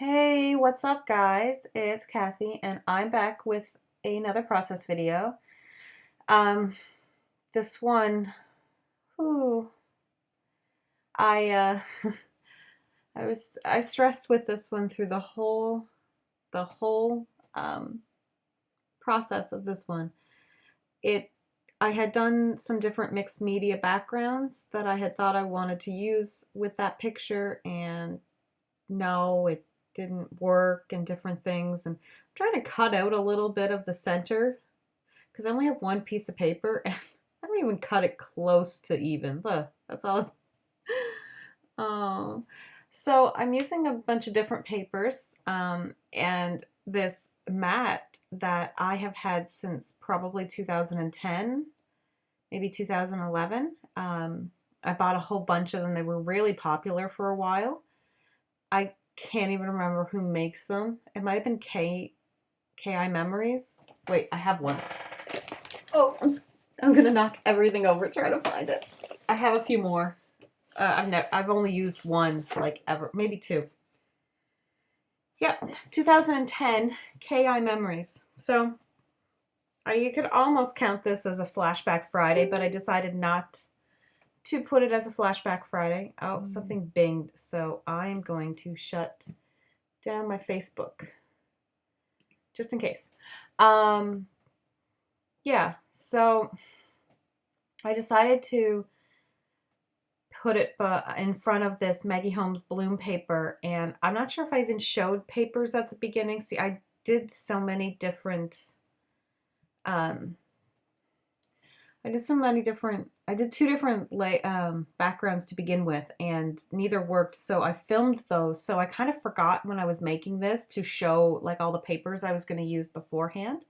Hey, what's up, guys? It's Kathy, and I'm back with another process video. Um, this one, ooh, I I stressed with this one through the whole um process of this one. It I had done some different mixed media backgrounds that I had thought I wanted to use with that picture, and no, it didn't work and different things. And I'm trying to cut out a little bit of the center because I only have one piece of paper and I don't even cut it close to even. Look, that's all. Oh, so I'm using a bunch of different papers and this mat that I have had since probably 2010, maybe 2011. I bought a whole bunch of them. They were really popular for a while. I can't even remember who makes them. It might have been KI Memories. Wait, I have one. Oh, I'm gonna knock everything over trying to find it. I have a few more. I've only used one like ever, maybe two. Yep, 2010 KI Memories. So you could almost count this as a flashback Friday, but I decided not to put it as a flashback Friday. Oh, something binged, so I'm going to shut down my Facebook just in case. Yeah, so I decided to put it in front of this Maggie Holmes bloom paper, and I'm not sure if I even showed papers at the beginning. See, I did so many different um I did two different backgrounds to begin with, and neither worked, so I filmed those. So I kind of forgot when I was making this to show like all the papers I was going to use beforehand.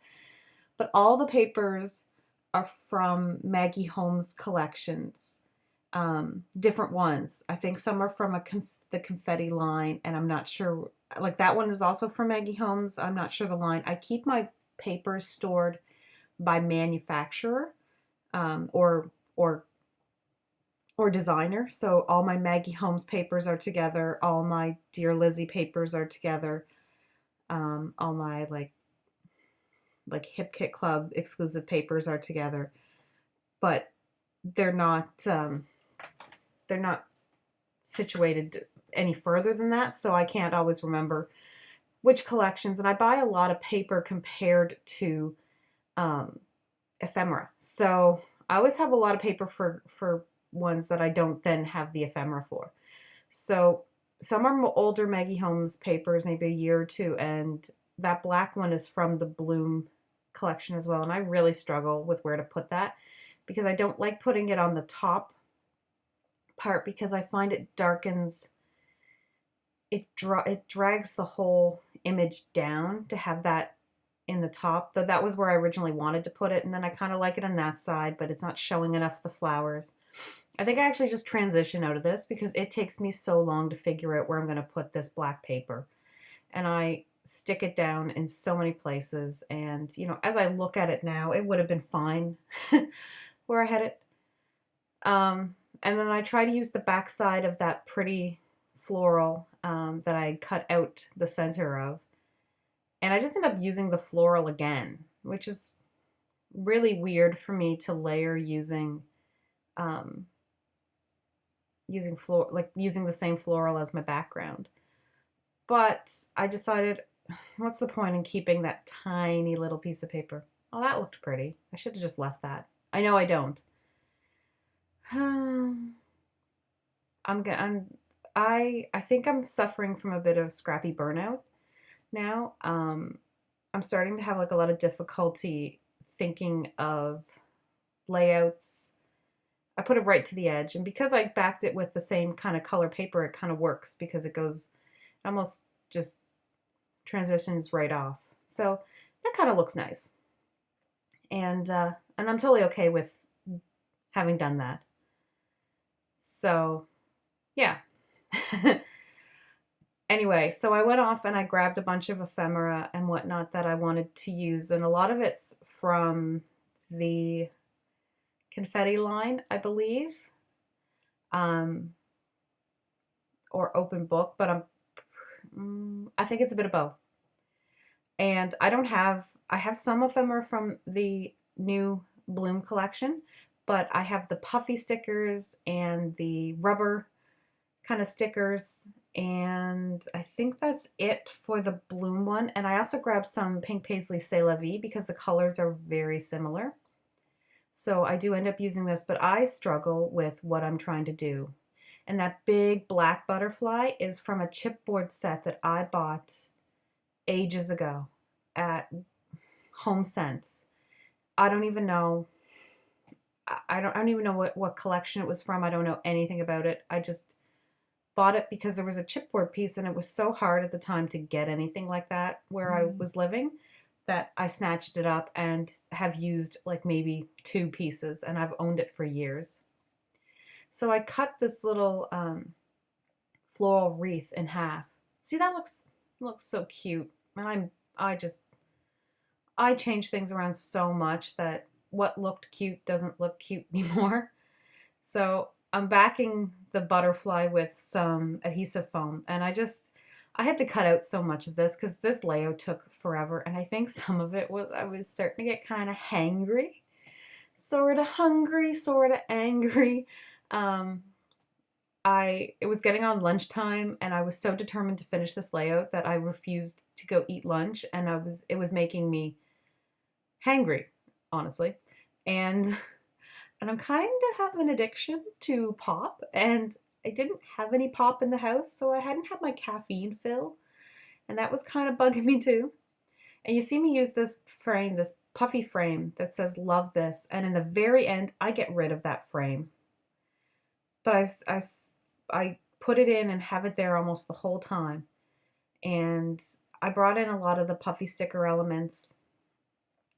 But all the papers are from Maggie Holmes collections, different ones. I think some are from the confetti line, and I'm not sure. Like that one is also from Maggie Holmes. I'm not sure the line. I keep my papers stored by manufacturer, or designer. So all my Maggie Holmes papers are together. All my Dear Lizzie papers are together. All my like Hip Kit Club exclusive papers are together, but they're not um, they're not situated any further than that, so I can't always remember which collections. And I buy a lot of paper compared to um, ephemera, so I always have a lot of paper for ones that I don't then have the ephemera for. So some are older Maggie Holmes papers, maybe a year or two, and that black one is from the Bloom collection as well. And I really struggle with where to put that because I don't like putting it on the top part because I find it darkens, it drags the whole image down to have that in the top. Though that was where I originally wanted to put it, and then I kind of like it on that side, but it's not showing enough of the flowers. I think I actually just transition out of this because it takes me so long to figure out where I'm going to put this black paper. And I stick it down in so many places. And, as I look at it now, it would have been fine where I had it. And then I try to use the back side of that pretty floral that I cut out the center of. And I just end up using the floral again, which is really weird for me to layer um, using the same floral as my background. But I decided, what's the point in keeping that tiny little piece of paper? Oh, that looked pretty. I should have just left that. I know I don't. I'm gonna. I think I'm suffering from a bit of scrappy burnout now. I'm starting to have like a lot of difficulty thinking of layouts. I put it right to the edge, and because I backed it with the same kind of color paper, it kind of works because it goes almost just transitions right off. So that kind of looks nice, and I'm totally okay with having done that. So yeah. Anyway, so I went off and I grabbed a bunch of ephemera and whatnot that I wanted to use, and a lot of it's from the confetti line, I believe, um, or open book, but I think it's a bit of both. And I have some ephemera from the new Bloom collection, but I have the puffy stickers and the rubber kind of stickers, and I think that's it for the Bloom one. And I also grabbed some Pink Paisley C'est La Vie because the colors are very similar. So I do end up using this, but I struggle with what I'm trying to do. And that big black butterfly is from a chipboard set that I bought ages ago at Home Sense. I don't even know. I don't even know what collection it was from. I don't know anything about it. I just bought it because there was a chipboard piece and it was so hard at the time to get anything like that where I was living that I snatched it up and have used like maybe 2 pieces, and I've owned it for years. So I cut this little floral wreath in half. See, that looks so cute. And I change things around so much that what looked cute doesn't look cute anymore. So I'm backing the butterfly with some adhesive foam, and I had to cut out so much of this because this layout took forever, and I think some of it was I was starting to get kind of hangry, sort of hungry, sort of angry. Um, it was getting on lunchtime, and I was so determined to finish this layout that I refused to go eat lunch, and it was making me hangry, honestly, and I'm kind of have an addiction to pop, and I didn't have any pop in the house, so I hadn't had my caffeine fill, and that was kind of bugging me too. And you see me use this frame, this puffy frame that says "Love this," and in the very end, I get rid of that frame. But I put it in and have it there almost the whole time, and I brought in a lot of the puffy sticker elements,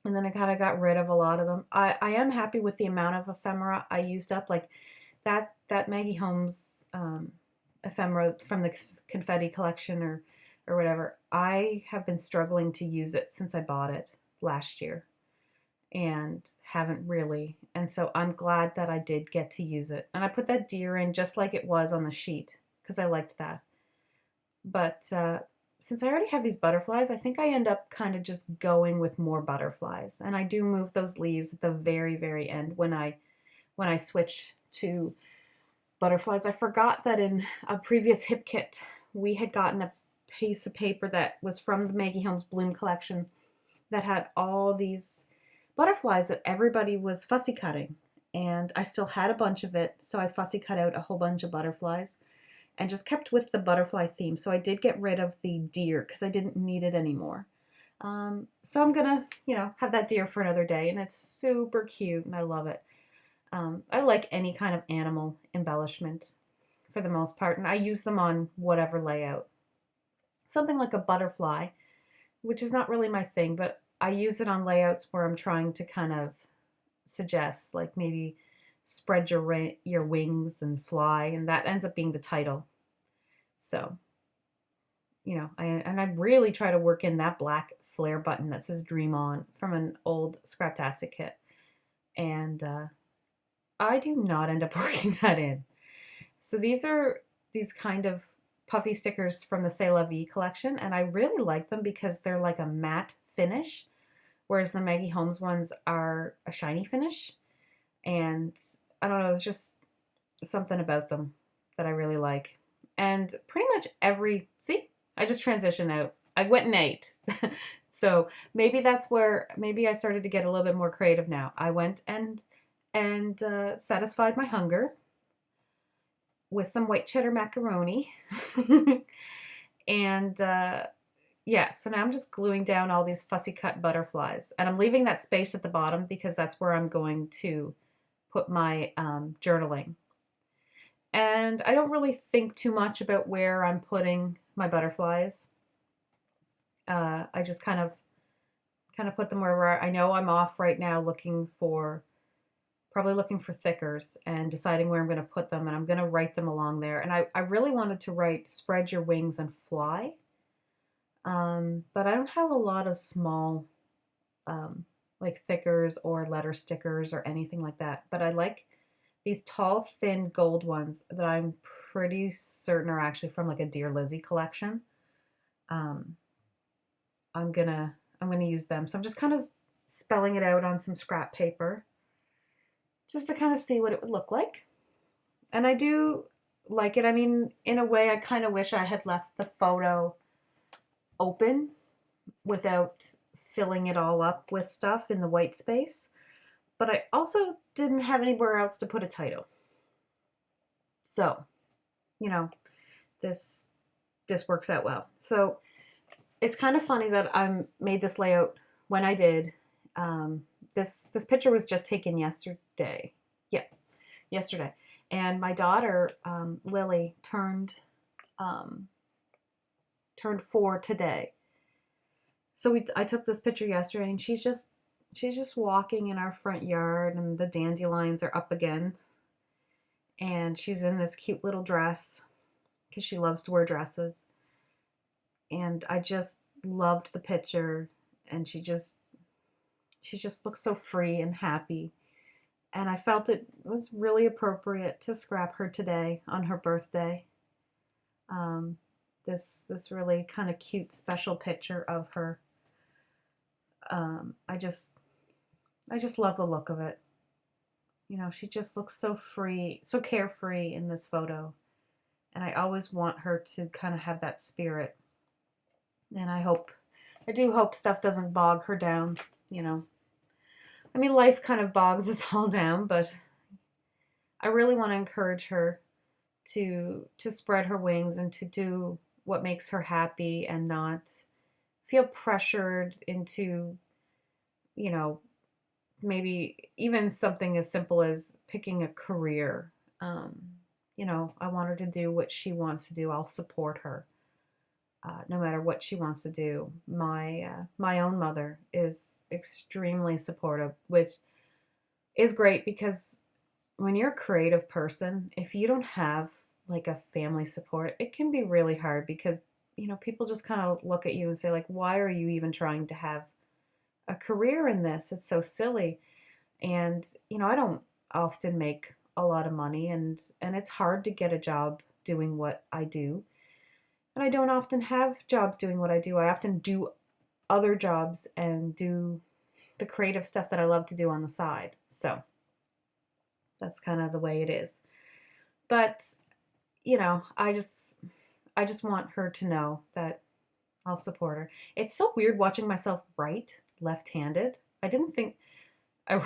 and then I kind of got rid of a lot of them. I am happy with the amount of ephemera I used up. Like that Maggie Holmes ephemera from the confetti collection or whatever. I have been struggling to use it since I bought it last year and haven't really. And so I'm glad that I did get to use it. And I put that deer in just like it was on the sheet because I liked that. But since I already have these butterflies, I think I end up kind of just going with more butterflies. And I do move those leaves at the very, very end when I switch to butterflies. I forgot that in a previous hip kit, we had gotten a piece of paper that was from the Maggie Holmes Bloom collection that had all these butterflies that everybody was fussy cutting. And I still had a bunch of it, so I fussy cut out a whole bunch of butterflies and just kept with the butterfly theme. So I did get rid of the deer because I didn't need it anymore. So I'm gonna, have that deer for another day, and it's super cute, and I love it. I like any kind of animal embellishment for the most part, and I use them on whatever layout. Something like a butterfly, which is not really my thing, but I use it on layouts where I'm trying to kind of suggest, like maybe spread your wings and fly, and that ends up being the title. So, I really try to work in that black flare button that says "Dream On" from an old Scraptastic kit, and I do not end up working that in. So these are these kind of puffy stickers from the C'est La Vie collection, and I really like them because they're like a matte finish, whereas the Maggie Holmes ones are a shiny finish. And I don't know, there's just something about them that I really like. And pretty much see, I just transitioned out. I went and ate. So maybe that's where maybe I started to get a little bit more creative now. I went and satisfied my hunger with some white cheddar macaroni. And yeah, so now I'm just gluing down all these fussy cut butterflies. And I'm leaving that space at the bottom because that's where I'm going to put my journaling. And I don't really think too much about where I'm putting my butterflies. I just kind of put them wherever I know I'm off right now probably looking for thickers and deciding where I'm going to put them, and I'm going to write them along there. And I really wanted to write "Spread your wings and fly," but I don't have a lot of small like thickers or letter stickers or anything like that. But I like these tall, thin gold ones that I'm pretty certain are actually from like a Dear Lizzie collection. um, I'm gonna use them. So I'm just kind of spelling it out on some scrap paper just to kind of see what it would look like. And I do like it. I mean, in a way, I kind of wish I had left the photo open without filling it all up with stuff in the white space. But I also didn't have anywhere else to put a title. So, you know, this this works out well. So it's kind of funny that I made this layout when I did. This picture was just taken yesterday. Yeah, yesterday. And my daughter Lily um, turned 4 today. So I took this picture yesterday, and she's just walking in our front yard, and the dandelions are up again, and she's in this cute little dress because she loves to wear dresses. And I just loved the picture, and she just looks so free and happy. And I felt it was really appropriate to scrap her today on her birthday. Um, this really kind of cute special picture of her. Um, I just I just love the look of it. You know, she just looks so free, so carefree in this photo. And I always want her to kind of have that spirit. And I do hope stuff doesn't bog her down, you know. I mean, life kind of bogs us all down, but I really want to encourage her to spread her wings and to do what makes her happy and not feel pressured into, you know, maybe even something as simple as picking a career. Um, you know, I want her to do what she wants to do. I'll support her. No matter what she wants to do. My own mother is extremely supportive, which is great because when you're a creative person, if you don't have like a family support, it can be really hard because you know people just kind of look at you and say like, why are you even trying to have a career in this? It's so silly. And you know, I don't often make a lot of money, and it's hard to get a job doing what I do. And I don't often have jobs doing what I do. I often do other jobs and do the creative stuff that I love to do on the side. So that's kind of the way it is. But, you know, I just want her to know that I'll support her. It's so weird watching myself write left-handed. I didn't think I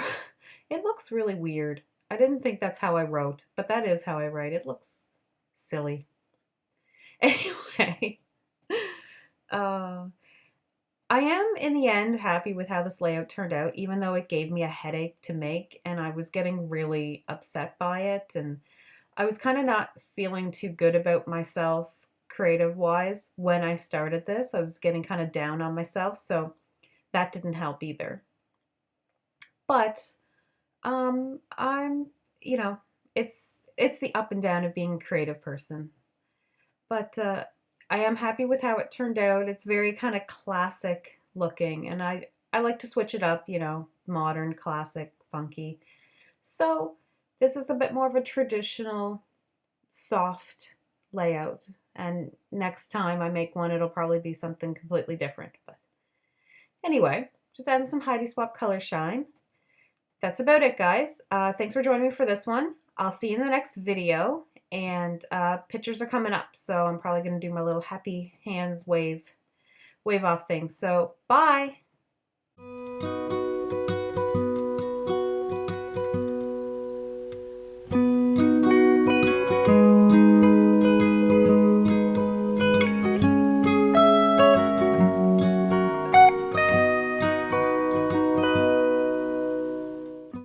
it looks really weird. I didn't think that's how I wrote, but that is how I write. It looks silly. Anyway, uh, I am in the end happy with how this layout turned out, even though it gave me a headache to make and I was getting really upset by it. And I was kind of not feeling too good about myself creative wise when I started this. I was getting kind of down on myself, so that didn't help either. But I'm, you know, it's the up and down of being a creative person. But I am happy with how it turned out. It's very kind of classic looking, and I like to switch it up, you know, modern, classic, funky. So this is a bit more of a traditional, soft layout. And next time I make one, it'll probably be something completely different. But anyway, just adding some Heidi Swap color shine. That's about it, guys. Thanks for joining me for this one. I'll see you in the next video. And pictures are coming up, so I'm probably going to do my little happy hands wave off thing. So bye.